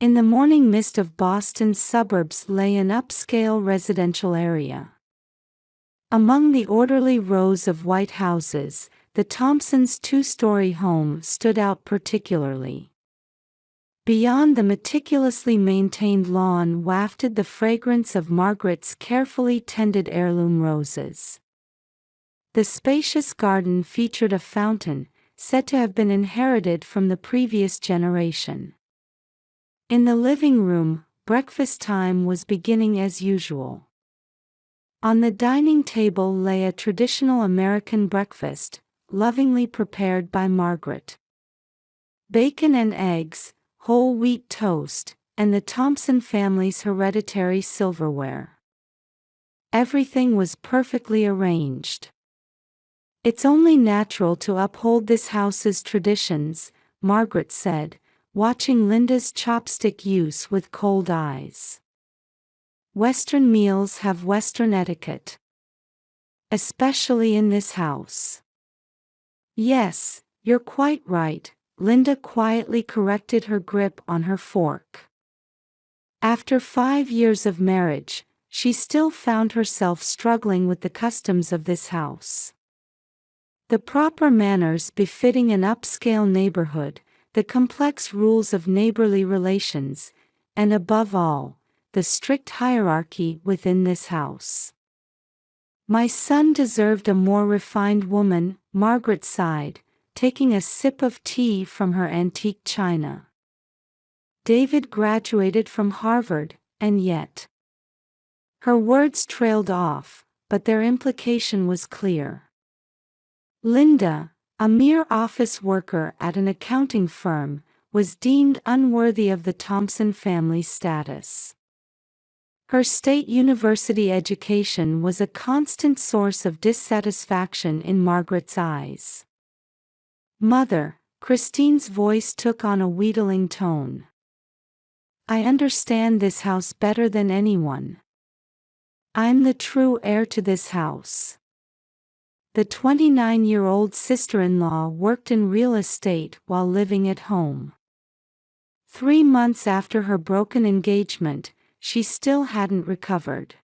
In the morning mist of Boston's suburbs lay an upscale residential area. Among the orderly rows of white houses, the Thompsons' two-story home stood out particularly. Beyond the meticulously maintained lawn wafted the fragrance of Margaret's carefully tended heirloom roses. The spacious garden featured a fountain, said to have been inherited from the previous generation. In the living room, breakfast time was beginning as usual. On the dining table lay a traditional American breakfast, lovingly prepared by Margaret. Bacon and eggs, whole wheat toast, and the Thompson family's hereditary silverware. Everything was perfectly arranged. "It's only natural to uphold this house's traditions," Margaret said, watching Linda's chopstick use with cold eyes. "Western meals have Western etiquette. Especially in this house." "Yes, you're quite right," Linda quietly corrected her grip on her fork. After 5 years of marriage, she still found herself struggling with the customs of this house. The proper manners befitting an upscale neighborhood, the complex rules of neighborly relations, and above all, the strict hierarchy within this house. "My son deserved a more refined woman," Margaret sighed, taking a sip of tea from her antique china. "David graduated from Harvard, and yet—" Her words trailed off, but their implication was clear. Linda, a mere office worker at an accounting firm, was deemed unworthy of the Thompson family status. Her state university education was a constant source of dissatisfaction in Margaret's eyes. "Mother," Christine's voice took on a wheedling tone. "I understand this house better than anyone. I'm the true heir to this house." The 29-year-old sister-in-law worked in real estate while living at home. 3 months after her broken engagement, she still hadn't recovered.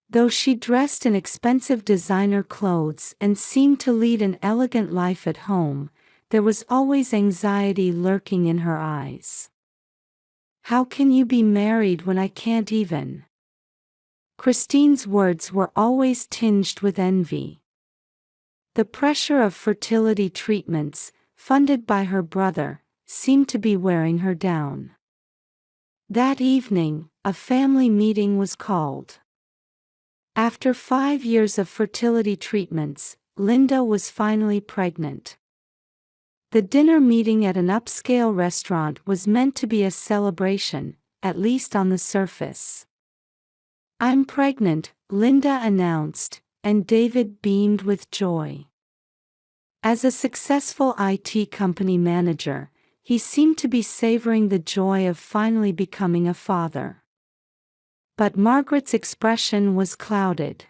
Though she dressed in expensive designer clothes and seemed to lead an elegant life at home, there was always anxiety lurking in her eyes. "How can you be married when I can't even?" Christine's words were always tinged with envy. The pressure of fertility treatments, funded by her brother, seemed to be wearing her down. That evening, a family meeting was called. After 5 years of fertility treatments, Linda was finally pregnant. The dinner meeting at an upscale restaurant was meant to be a celebration, at least on the surface. "I'm pregnant," Linda announced, and David beamed with joy. As a successful IT company manager, he seemed to be savoring the joy of finally becoming a father. But Margaret's expression was clouded.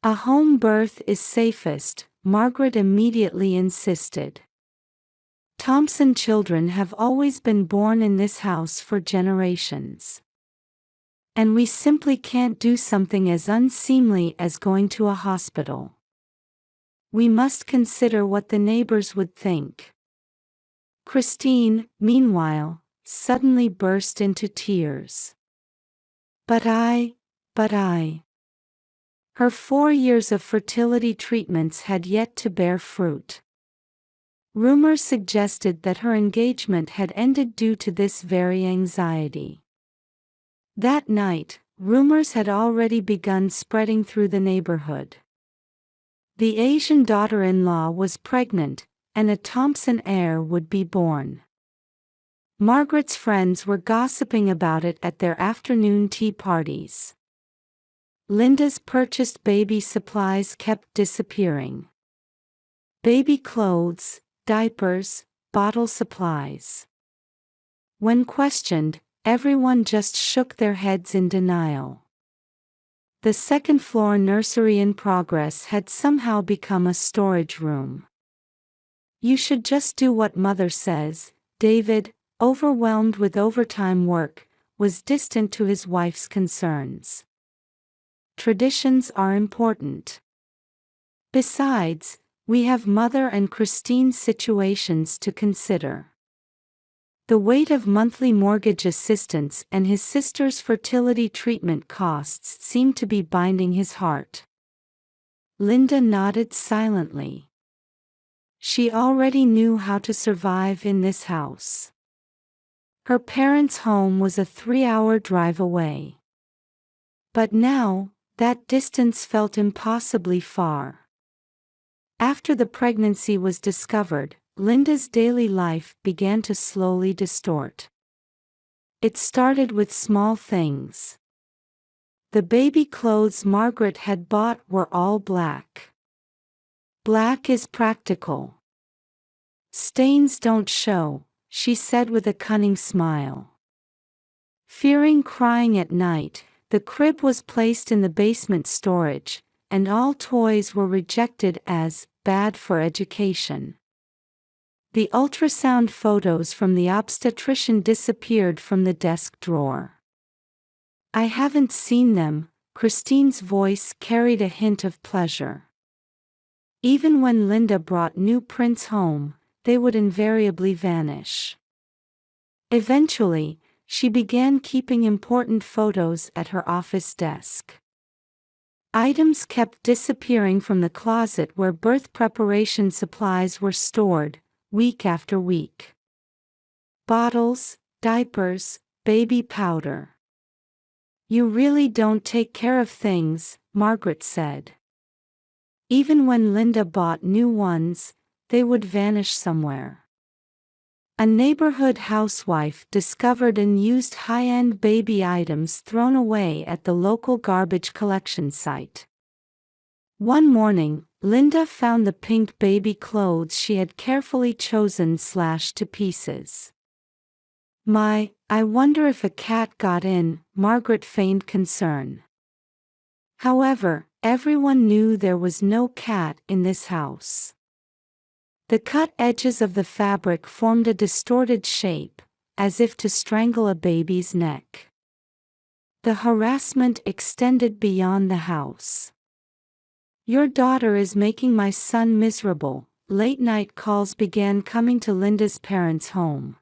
"A home birth is safest," Margaret immediately insisted. "Thompson children have always been born in this house for generations. And we simply can't do something as unseemly as going to a hospital. We must consider what the neighbors would think." Christine, meanwhile, suddenly burst into tears. But I. Her 4 years of fertility treatments had yet to bear fruit. Rumors suggested that her engagement had ended due to this very anxiety. That night, rumors had already begun spreading through the neighborhood. The Asian daughter-in-law was pregnant, and a Thompson heir would be born. Margaret's friends were gossiping about it at their afternoon tea parties. Linda's purchased baby supplies kept disappearing. Baby clothes, diapers, bottle supplies. When questioned, everyone just shook their heads in denial. The second-floor nursery in progress had somehow become a storage room. "You should just do what Mother says, David," overwhelmed with overtime work, was distant to his wife's concerns. Traditions are important. Besides, we have Mother and Christine's situations to consider. The weight of monthly mortgage assistance and his sister's fertility treatment costs seemed to be binding his heart. Linda nodded silently. She already knew how to survive in this house. Her parents' home was a 3-hour drive away. But now, that distance felt impossibly far. After the pregnancy was discovered, Linda's daily life began to slowly distort. It started with small things. The baby clothes Margaret had bought were all black. Black is practical. Stains don't show, she said with a cunning smile. Fearing crying at night, the crib was placed in the basement storage, and all toys were rejected as bad for education. The ultrasound photos from the obstetrician disappeared from the desk drawer. I haven't seen them, Christine's voice carried a hint of pleasure. Even when Linda brought new prints home, they would invariably vanish. Eventually, she began keeping important photos at her office desk. Items kept disappearing from the closet where birth preparation supplies were stored, week after week. Bottles, diapers, baby powder. You really don't take care of things, Margaret said. Even when Linda bought new ones, they would vanish somewhere. A neighborhood housewife discovered and used high-end baby items thrown away at the local garbage collection site. One morning, Linda found the pink baby clothes she had carefully chosen slashed to pieces. I wonder if a cat got in, Margaret feigned concern. However, everyone knew there was no cat in this house. The cut edges of the fabric formed a distorted shape, as if to strangle a baby's neck. The harassment extended beyond the house. Your daughter is making my son miserable. Late-night calls began coming to Linda's parents' home.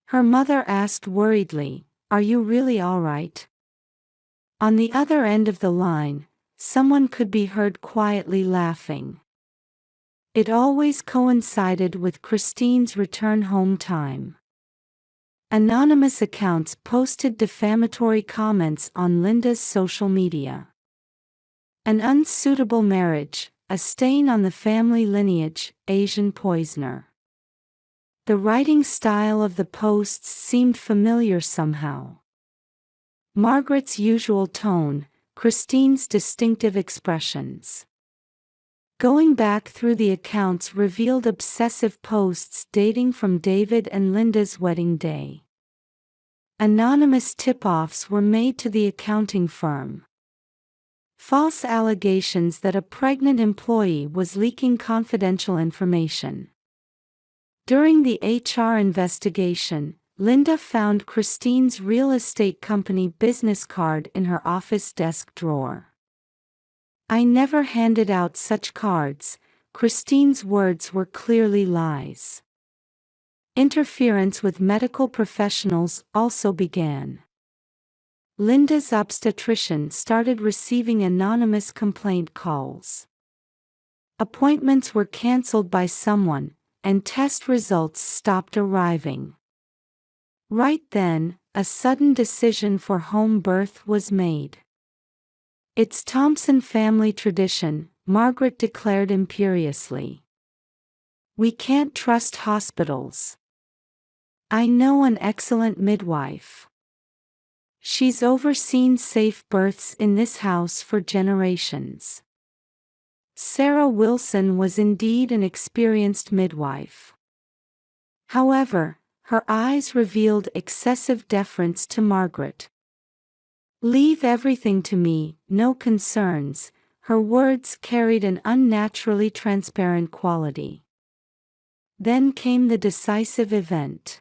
Her mother asked worriedly, "Are you really all right?" On the other end of the line, someone could be heard quietly laughing. It always coincided with Christine's return home time. Anonymous accounts posted defamatory comments on Linda's social media. An unsuitable marriage, a stain on the family lineage, Asian poisoner. The writing style of the posts seemed familiar somehow. Margaret's usual tone, Christine's distinctive expressions. Going back through the accounts revealed obsessive posts dating from David and Linda's wedding day. Anonymous tip-offs were made to the accounting firm. False allegations that a pregnant employee was leaking confidential information. During the HR investigation, Linda found Christine's real estate company business card in her office desk drawer. I never handed out such cards, Christine's words were clearly lies. Interference with medical professionals also began. Linda's obstetrician started receiving anonymous complaint calls. Appointments were canceled by someone, and test results stopped arriving. Right then, a sudden decision for home birth was made. It's Thompson family tradition, Margaret declared imperiously. We can't trust hospitals. I know an excellent midwife. She's overseen safe births in this house for generations. Sarah Wilson was indeed an experienced midwife. However, her eyes revealed excessive deference to Margaret. Leave everything to me, no concerns, her words carried an unnaturally transparent quality. Then came the decisive event.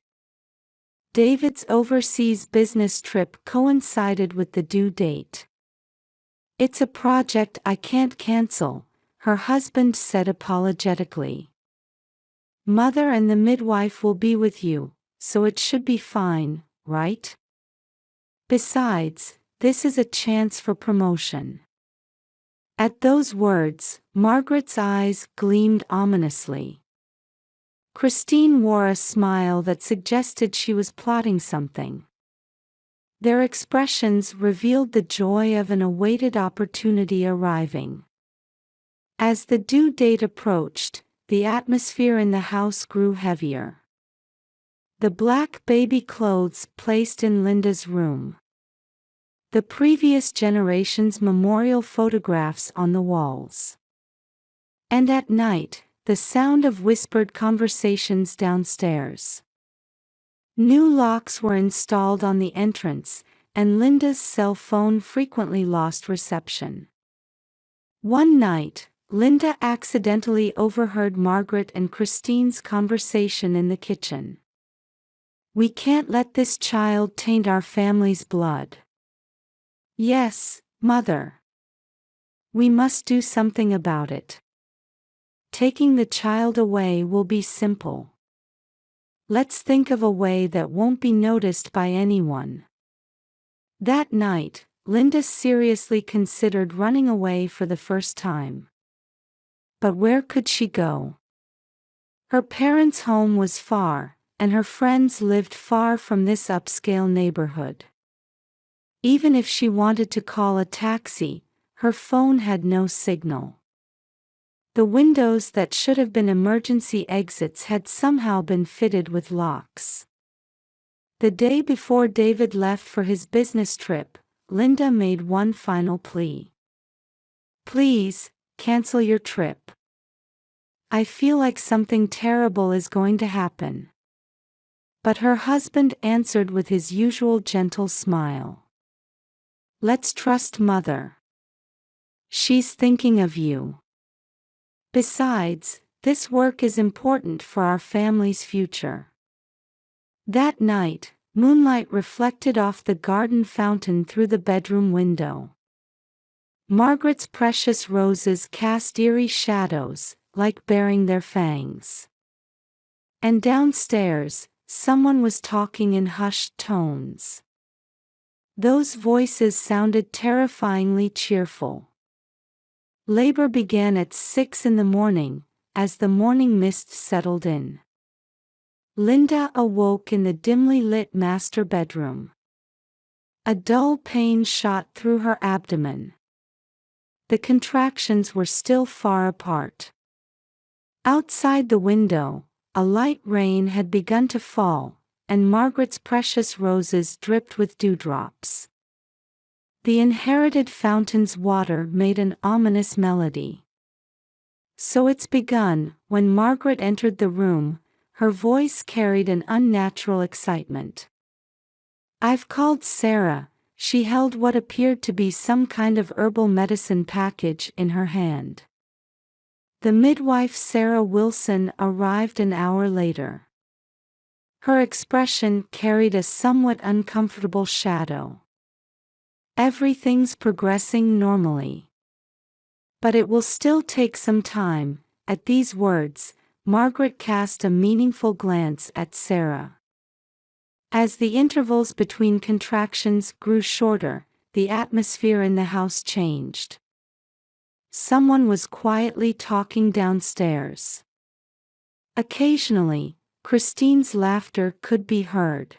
David's overseas business trip coincided with the due date. "It's a project I can't cancel," her husband said apologetically. "Mother and the midwife will be with you, so it should be fine, right? Besides, this is a chance for promotion." At those words, Margaret's eyes gleamed ominously. Christine wore a smile that suggested she was plotting something. Their expressions revealed the joy of an awaited opportunity arriving. As the due date approached, the atmosphere in the house grew heavier. The black baby clothes placed in Linda's room. The previous generation's memorial photographs on the walls. And at night, the sound of whispered conversations downstairs. New locks were installed on the entrance, and Linda's cell phone frequently lost reception. One night, Linda accidentally overheard Margaret and Christine's conversation in the kitchen. "We can't let this child taint our family's blood." "Yes, Mother. We must do something about it. Taking the child away will be simple. Let's think of a way that won't be noticed by anyone." That night, Linda seriously considered running away for the first time. But where could she go? Her parents' home was far, and her friends lived far from this upscale neighborhood. Even if she wanted to call a taxi, her phone had no signal. The windows that should have been emergency exits had somehow been fitted with locks. The day before David left for his business trip, Linda made one final plea. "Please, cancel your trip. I feel like something terrible is going to happen." But her husband answered with his usual gentle smile. "Let's trust Mother. She's thinking of you. Besides, this work is important for our family's future." That night, moonlight reflected off the garden fountain through the bedroom window. Margaret's precious roses cast eerie shadows, like baring their fangs. And downstairs, someone was talking in hushed tones. Those voices sounded terrifyingly cheerful. Labor began at 6 in the morning, as the morning mist settled in. Linda awoke in the dimly lit master bedroom. A dull pain shot through her abdomen. The contractions were still far apart. Outside the window, a light rain had begun to fall, and Margaret's precious roses dripped with dewdrops. The inherited fountain's water made an ominous melody. "So it's begun." When Margaret entered the room, her voice carried an unnatural excitement. "I've called Sarah." She held what appeared to be some kind of herbal medicine package in her hand. The midwife, Sarah Wilson, arrived an hour later. Her expression carried a somewhat uncomfortable shadow. "Everything's progressing normally. But it will still take some time." At these words, Margaret cast a meaningful glance at Sarah. As the intervals between contractions grew shorter, the atmosphere in the house changed. Someone was quietly talking downstairs. Occasionally, Christine's laughter could be heard.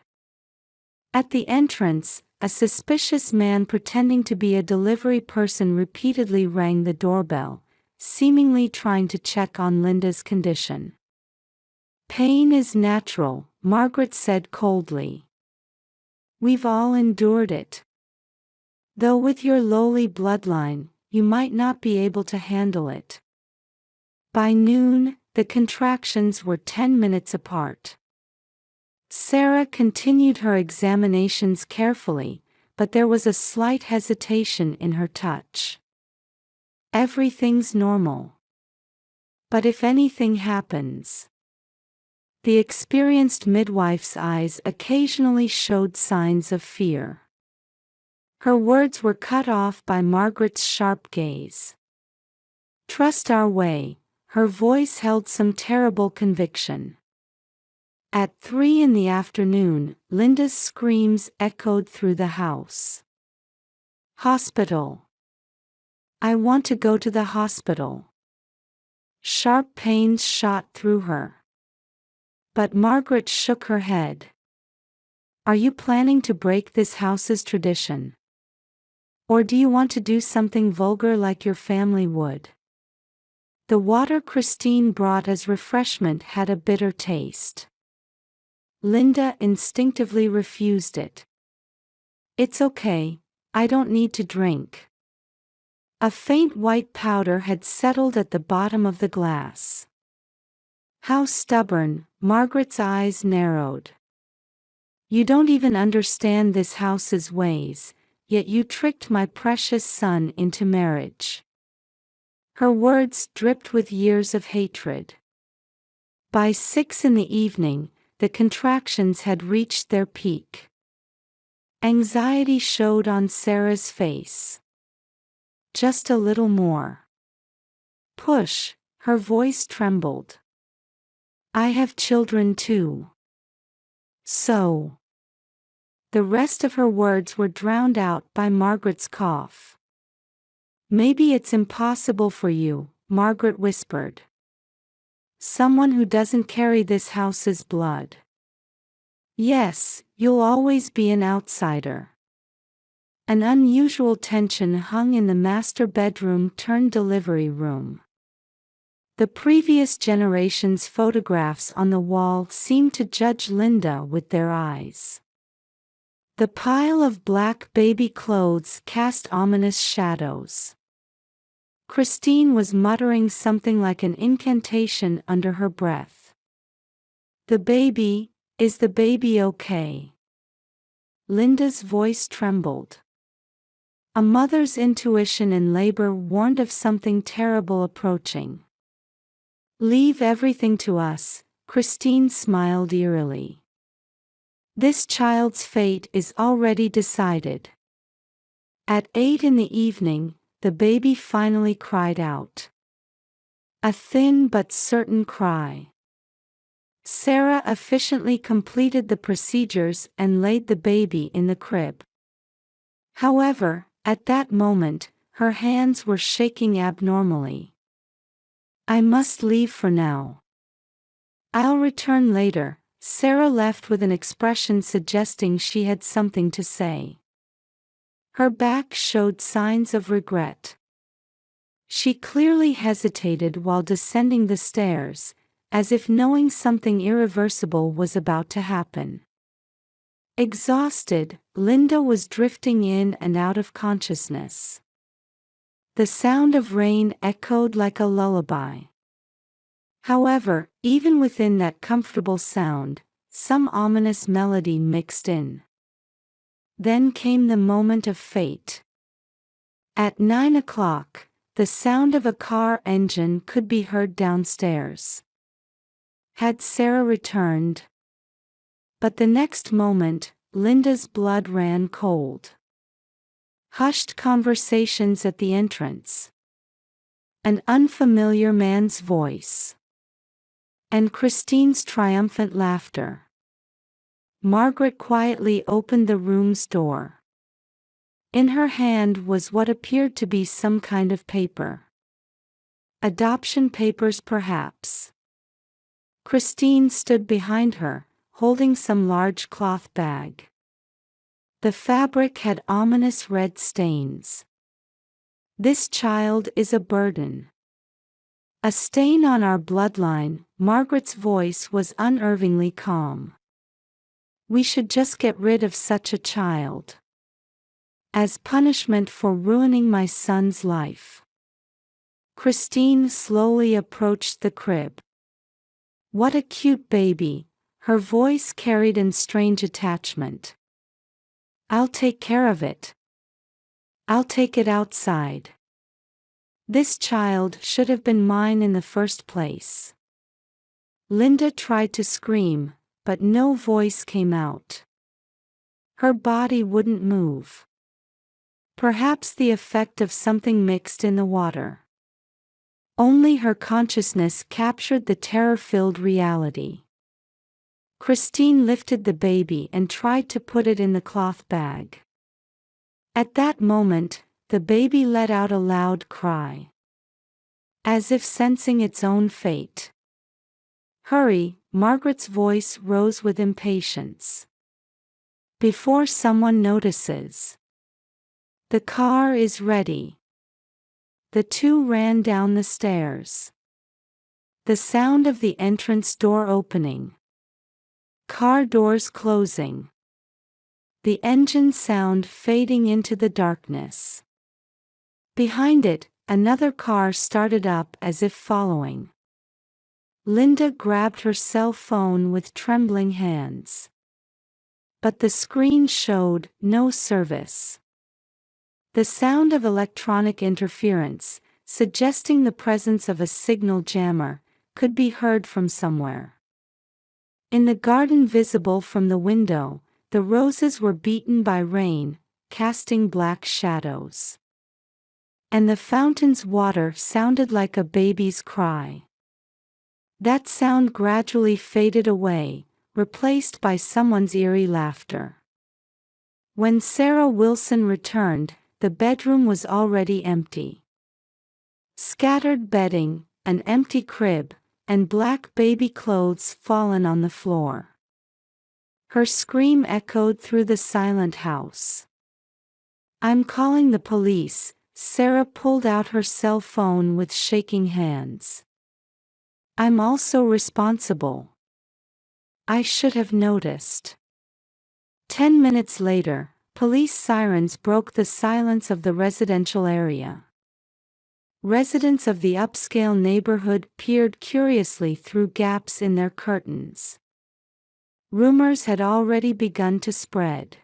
At the entrance, a suspicious man pretending to be a delivery person repeatedly rang the doorbell, seemingly trying to check on Linda's condition. "Pain is natural," Margaret said coldly. "We've all endured it. Though with your lowly bloodline, you might not be able to handle it." By noon, the contractions were 10 minutes apart. Sarah continued her examinations carefully, but there was a slight hesitation in her touch. "Everything's normal. But if anything happens..." The experienced midwife's eyes occasionally showed signs of fear. Her words were cut off by Margaret's sharp gaze. "Trust our way," her voice held some terrible conviction. At 3 in the afternoon, Linda's screams echoed through the house. "Hospital. I want to go to the hospital." Sharp pains shot through her. But Margaret shook her head. "Are you planning to break this house's tradition? Or do you want to do something vulgar like your family would?" The water Christine brought as refreshment had a bitter taste. Linda instinctively refused it. "It's okay, I don't need to drink." A faint white powder had settled at the bottom of the glass. "How stubborn," Margaret's eyes narrowed. "You don't even understand this house's ways, yet you tricked my precious son into marriage." Her words dripped with years of hatred. By 6 in the evening, the contractions had reached their peak. Anxiety showed on Sarah's face. "Just a little more." "Push," her voice trembled. "I have children too." "So." The rest of her words were drowned out by Margaret's cough. "Maybe it's impossible for you," Margaret whispered. "Someone who doesn't carry this house's blood. Yes, you'll always be an outsider." An unusual tension hung in the master bedroom turned delivery room. The previous generation's photographs on the wall seemed to judge Linda with their eyes. The pile of black baby clothes cast ominous shadows. Christine was muttering something like an incantation under her breath. Is the baby okay?" Linda's voice trembled. A mother's intuition in labor warned of something terrible approaching. "Leave everything to us," Christine smiled eerily. "This child's fate is already decided." At 8 in the evening, the baby finally cried out. A thin but certain cry. Sarah efficiently completed the procedures and laid the baby in the crib. However, at that moment, her hands were shaking abnormally. "I must leave for now. I'll return later." Sarah left with an expression suggesting she had something to say. Her back showed signs of regret. She clearly hesitated while descending the stairs, as if knowing something irreversible was about to happen. Exhausted, Linda was drifting in and out of consciousness. The sound of rain echoed like a lullaby. However, even within that comfortable sound, some ominous melody mixed in. Then came the moment of fate. At 9 o'clock, the sound of a car engine could be heard downstairs. Had Sarah returned? But the next moment, Linda's blood ran cold. Hushed conversations at the entrance. An unfamiliar man's voice. And Christine's triumphant laughter. Margaret quietly opened the room's door. In her hand was what appeared to be some kind of paper. Adoption papers, perhaps. Christine stood behind her, holding some large cloth bag. The fabric had ominous red stains. "This child is a burden. A stain on our bloodline." Margaret's voice was unnervingly calm. "We should just get rid of such a child. As punishment for ruining my son's life." Christine slowly approached the crib. "What a cute baby," her voice carried in strange attachment. "I'll take care of it. I'll take it outside. This child should have been mine in the first place." Linda tried to scream, but no voice came out. Her body wouldn't move. Perhaps the effect of something mixed in the water. Only her consciousness captured the terror-filled reality. Christine lifted the baby and tried to put it in the cloth bag. At that moment, the baby let out a loud cry, as if sensing its own fate. "Hurry," Margaret's voice rose with impatience. "Before someone notices. The car is ready." The two ran down the stairs. The sound of the entrance door opening. Car doors closing. The engine sound fading into the darkness. Behind it, another car started up as if following. Linda grabbed her cell phone with trembling hands. But the screen showed no service. The sound of electronic interference, suggesting the presence of a signal jammer, could be heard from somewhere. In the garden visible from the window, the roses were beaten by rain, casting black shadows. And the fountain's water sounded like a baby's cry. That sound gradually faded away, replaced by someone's eerie laughter. When Sarah Wilson returned, the bedroom was already empty. Scattered bedding, an empty crib, and black baby clothes fallen on the floor. Her scream echoed through the silent house. "I'm calling the police." Sarah pulled out her cell phone with shaking hands. "I'm also responsible. I should have noticed." 10 minutes later, police sirens broke the silence of the residential area. Residents of the upscale neighborhood peered curiously through gaps in their curtains. Rumors had already begun to spread.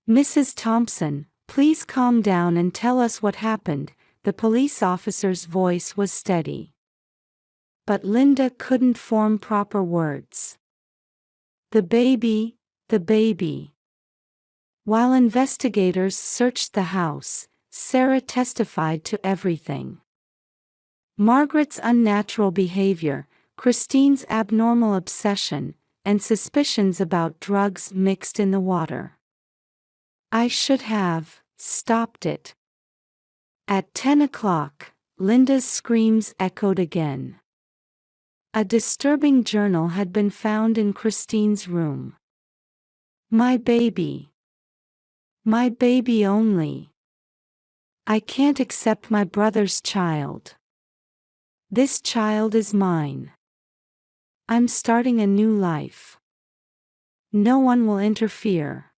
"Mrs. Thompson, please calm down and tell us what happened." The police officer's voice was steady. But Linda couldn't form proper words. The baby. While investigators searched the house, Sarah testified to everything. Margaret's unnatural behavior, Christine's abnormal obsession, and suspicions about drugs mixed in the water. "I should have stopped it." At 10 o'clock, Linda's screams echoed again. A disturbing journal had been found in Christine's room. My baby only. I can't accept my brother's child. This child is mine. I'm starting a new life. No one will interfere."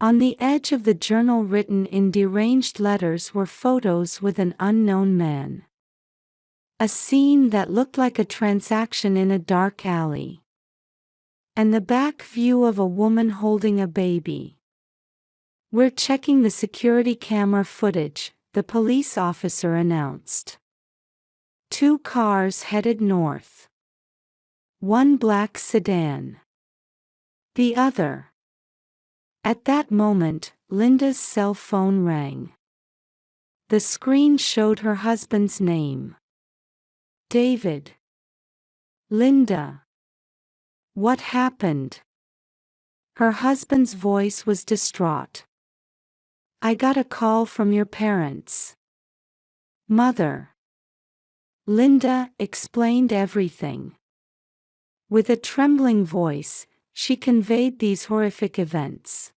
On the edge of the journal, written in deranged letters, were photos with an unknown man. A scene that looked like a transaction in a dark alley. And the back view of a woman holding a baby. "We're checking the security camera footage," the police officer announced. 2 cars headed north. One black sedan. The other. At that moment, Linda's cell phone rang. The screen showed her husband's name. David. "Linda. What happened?" Her husband's voice was distraught. "I got a call from your parents. Mother." Linda explained everything. With a trembling voice, she conveyed these horrific events.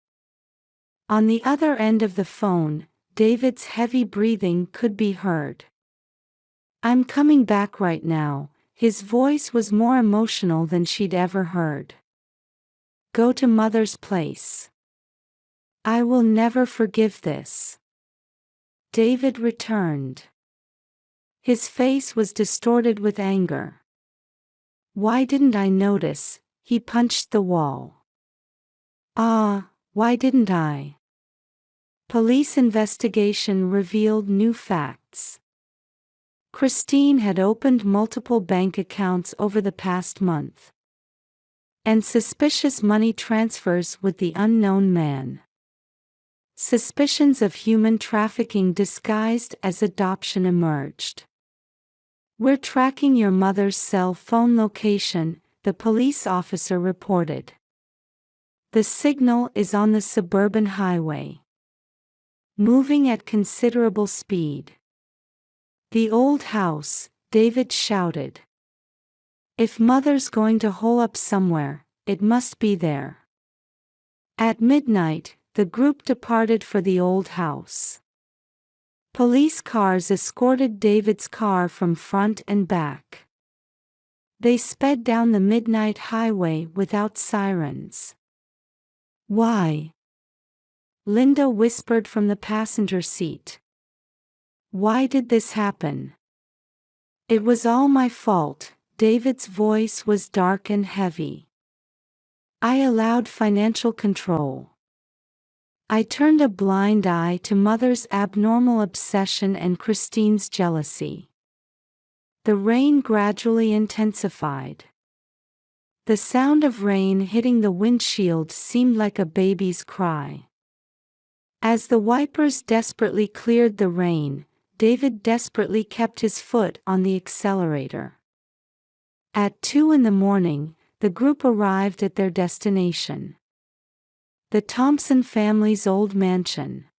On the other end of the phone, David's heavy breathing could be heard. "I'm coming back right now." His voice was more emotional than she'd ever heard. "Go to Mother's place. I will never forgive this." David returned. His face was distorted with anger. "Why didn't I notice?" He punched the wall. Why didn't I?" Police investigation revealed new facts. Christine had opened multiple bank accounts over the past month, and suspicious money transfers with the unknown man. Suspicions of human trafficking disguised as adoption emerged. "We're tracking your mother's cell phone location," the police officer reported. "The signal is on the suburban highway, moving at considerable speed." "The old house," David shouted. "If mother's going to hole up somewhere, it must be there." At midnight, the group departed for the old house. Police cars escorted David's car from front and back. They sped down the midnight highway without sirens. "Why?" Linda whispered from the passenger seat. "Why did this happen?" "It was all my fault." David's voice was dark and heavy. "I allowed financial control. I turned a blind eye to Mother's abnormal obsession and Christine's jealousy." The rain gradually intensified. The sound of rain hitting the windshield seemed like a baby's cry. As the wipers desperately cleared the rain, David desperately kept his foot on the accelerator. At 2 a.m, the group arrived at their destination. The Thompson family's old mansion.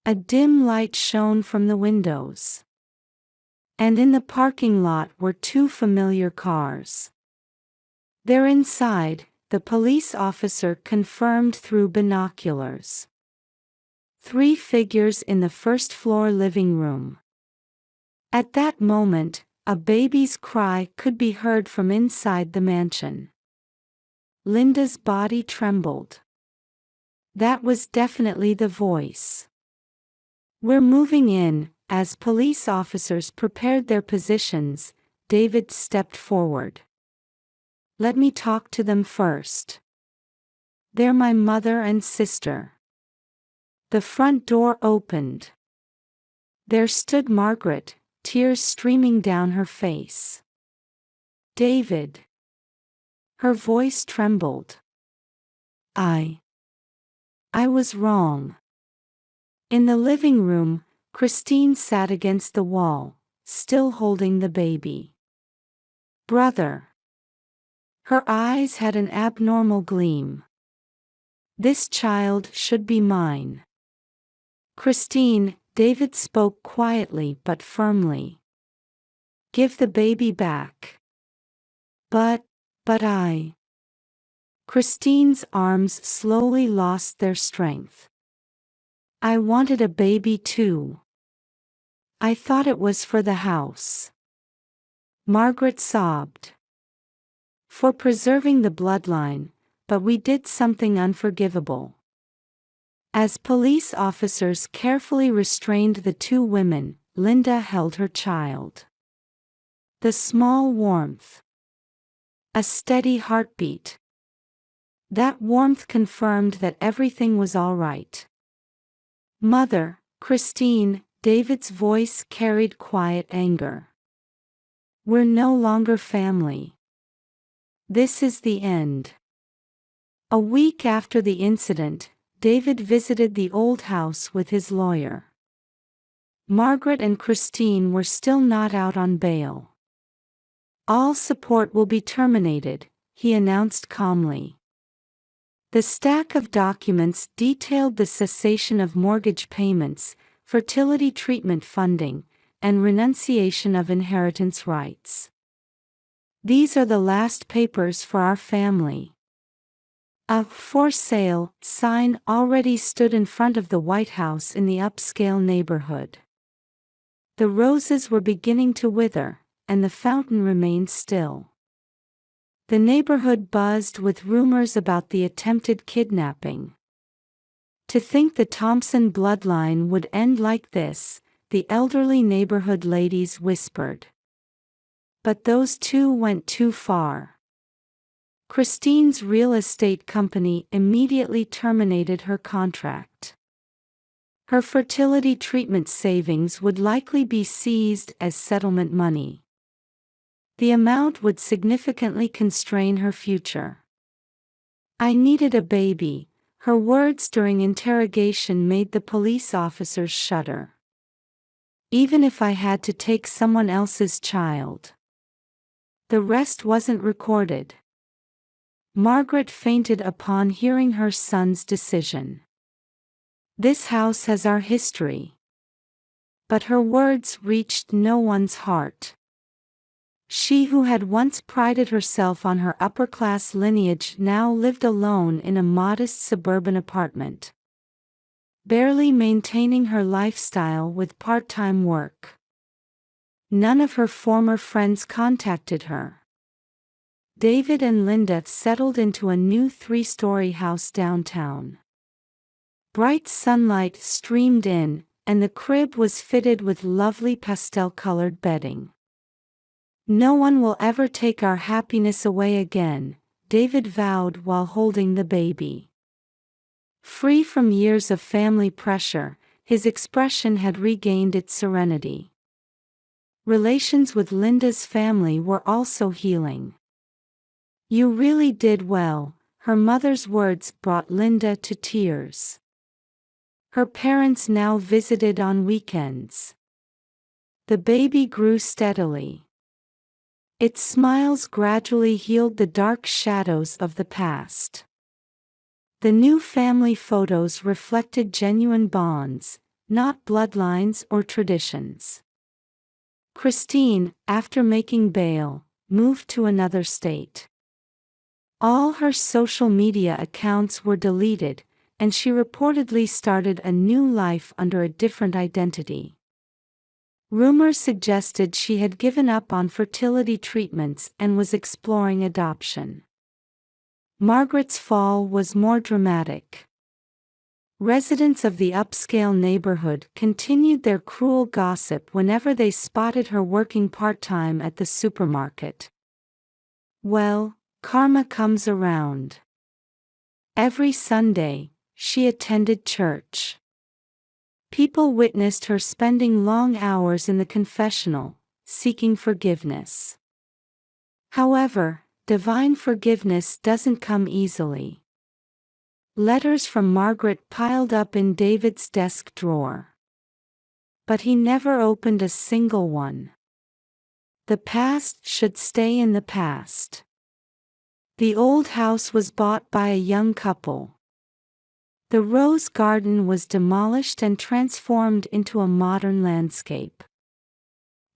A dim light shone from the windows. And in the parking lot were 2 familiar cars. "They're inside," the police officer confirmed through binoculars. 3 figures in the first-floor living room. At that moment, a baby's cry could be heard from inside the mansion. Linda's body trembled. That was definitely the voice. "We're moving in." As police officers prepared their positions, David stepped forward. "Let me talk to them first. They're my mother and sister." The front door opened. There stood Margaret, tears streaming down her face. "David." Her voice trembled. I was wrong." In the living room, Christine sat against the wall, still holding the baby. "Brother." Her eyes had an abnormal gleam. "This child should be mine." "Christine," David spoke quietly but firmly. "Give the baby back." But I." Christine's arms slowly lost their strength. "I wanted a baby too. I thought it was for the house." Margaret sobbed. "For preserving the bloodline, but we did something unforgivable." As police officers carefully restrained the 2 women, Linda held her child. The small warmth. A steady heartbeat. That warmth confirmed that everything was all right. "Mother." Christine, David's voice carried quiet anger. "We're no longer family. This is the end." A week after the incident, David visited the old house with his lawyer. Margaret and Christine were still not out on bail. "All support will be terminated," he announced calmly. The stack of documents detailed the cessation of mortgage payments, fertility treatment funding, and renunciation of inheritance rights. "These are the last papers for our family." A "for sale" sign already stood in front of the White House in the upscale neighborhood. The roses were beginning to wither, and the fountain remained still. The neighborhood buzzed with rumors about the attempted kidnapping. "To think the Thompson bloodline would end like this," the elderly neighborhood ladies whispered. But those 2 went too far. Christine's real estate company immediately terminated her contract. Her fertility treatment savings would likely be seized as settlement money. The amount would significantly constrain her future. "I needed a baby," her words during interrogation made the police officers shudder. "Even if I had to take someone else's child." The rest wasn't recorded. Margaret fainted upon hearing her son's decision. "This house has our history." But her words reached no one's heart. She who had once prided herself on her upper-class lineage now lived alone in a modest suburban apartment, barely maintaining her lifestyle with part-time work. None of her former friends contacted her. David and Linda settled into a new 3-story house downtown. Bright sunlight streamed in, and the crib was fitted with lovely pastel-colored bedding. "No one will ever take our happiness away again," David vowed while holding the baby. Free from years of family pressure, his expression had regained its serenity. Relations with Linda's family were also healing. "You really did well," her mother's words brought Linda to tears. Her parents now visited on weekends. The baby grew steadily. Its smiles gradually healed the dark shadows of the past. The new family photos reflected genuine bonds, not bloodlines or traditions. Christine, after making bail, moved to another state. All her social media accounts were deleted, and she reportedly started a new life under a different identity. Rumors suggested she had given up on fertility treatments and was exploring adoption. Margaret's fall was more dramatic. Residents of the upscale neighborhood continued their cruel gossip whenever they spotted her working part-time at the supermarket. Well, karma comes around. Every Sunday, she attended church. People witnessed her spending long hours in the confessional, seeking forgiveness. However, divine forgiveness doesn't come easily. Letters from Margaret piled up in David's desk drawer. But he never opened a single one. The past should stay in the past. The old house was bought by a young couple. The rose garden was demolished and transformed into a modern landscape.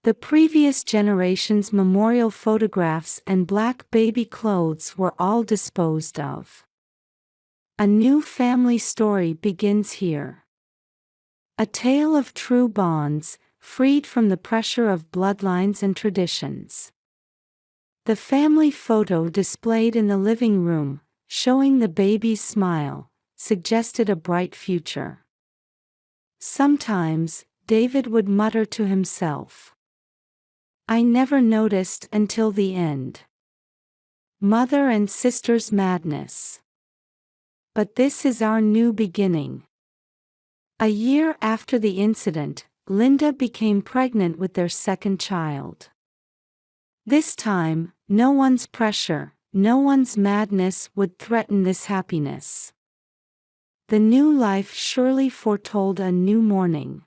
The previous generation's memorial photographs and black baby clothes were all disposed of. A new family story begins here. A tale of true bonds, freed from the pressure of bloodlines and traditions. The family photo displayed in the living room, showing the baby's smile, suggested a bright future. Sometimes, David would mutter to himself, "I never noticed until the end. Mother and sister's madness. But this is our new beginning." A year after the incident, Linda became pregnant with their second child. This time, no one's pressure, no one's madness would threaten this happiness. The new life surely foretold a new morning.